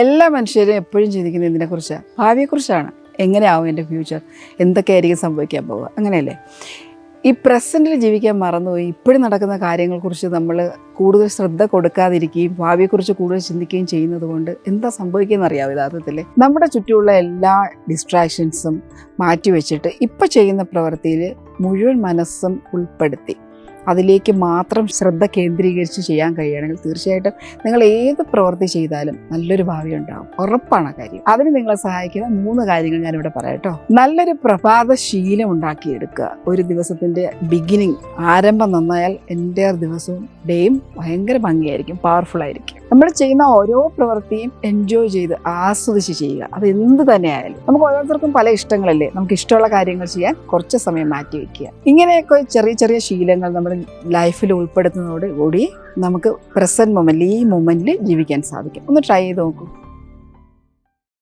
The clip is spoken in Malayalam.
എല്ലാ മനുഷ്യരും എപ്പോഴും ചിന്തിക്കുന്നത് ഇതിനെക്കുറിച്ചാണ്, ഭാവിയെക്കുറിച്ചാണ്. എങ്ങനെയാവും എൻ്റെ ഫ്യൂച്ചർ, എന്തൊക്കെയായിരിക്കും സംഭവിക്കാൻ പോവുക, അങ്ങനെയല്ലേ? ഈ പ്രസൻറ്റിൽ ജീവിക്കാൻ മറന്നുപോയി ഇപ്പോഴും നടക്കുന്ന കാര്യങ്ങളെക്കുറിച്ച് നമ്മൾ കൂടുതൽ ശ്രദ്ധ കൊടുക്കാതിരിക്കുകയും ഭാവിയെക്കുറിച്ച് കൂടുതൽ ചിന്തിക്കുകയും ചെയ്യുന്നത് കൊണ്ട് എന്താ സംഭവിക്കുന്നത് അറിയാമോ? യഥാർത്ഥത്തിൽ നമ്മുടെ ചുറ്റുമുള്ള എല്ലാ ഡിസ്ട്രാക്ഷൻസും മാറ്റിവെച്ചിട്ട് ഇപ്പോൾ ചെയ്യുന്ന പ്രവൃത്തിയിൽ മുഴുവൻ മനസ്സും ഉൾപ്പെടുത്തി അതിലേക്ക് മാത്രം ശ്രദ്ധ കേന്ദ്രീകരിച്ച് ചെയ്യാൻ കഴിയുകയാണെങ്കിൽ തീർച്ചയായിട്ടും നിങ്ങൾ ഏത് പ്രവൃത്തി ചെയ്താലും നല്ലൊരു ഭാവി ഉണ്ടാകും, ഉറപ്പാണ് കാര്യം. അതിന് നിങ്ങളെ സഹായിക്കുന്ന 3 കാര്യങ്ങൾ ഞാനിവിടെ പറയാം കേട്ടോ. നല്ലൊരു പ്രഭാത ശീലം ഉണ്ടാക്കിയെടുക്കുക. ഒരു ദിവസത്തിൻ്റെ ബിഗിനിങ്, ആരംഭം നന്നായാൽ എൻ്റെ ദിവസവും ഡേയും ഭയങ്കര ഭംഗിയായിരിക്കും, പവർഫുൾ ആയിരിക്കും. നമ്മൾ ചെയ്യുന്ന ഓരോ പ്രവൃത്തിയും എൻജോയ് ചെയ്ത് ആസ്വദിച്ച് ചെയ്യുക. അത് എന്ത് തന്നെ ആയാലും. നമുക്ക് ഓരോരുത്തർക്കും പല ഇഷ്ടങ്ങളല്ലേ, നമുക്ക് ഇഷ്ടമുള്ള കാര്യങ്ങൾ ചെയ്യാൻ കുറച്ച് സമയം മാറ്റി വയ്ക്കുക. ഇങ്ങനെയൊക്കെ ചെറിയ ചെറിയ ശീലങ്ങൾ നമ്മുടെ ലൈഫിൽ ഉൾപ്പെടുത്തുന്നതോടുകൂടി നമുക്ക് പ്രസന്റ് മൊമെന്റിൽ, ഈ മൊമെന്റിൽ ജീവിക്കാൻ സാധിക്കും. ഒന്ന് ട്രൈ ചെയ്ത് നോക്കൂ.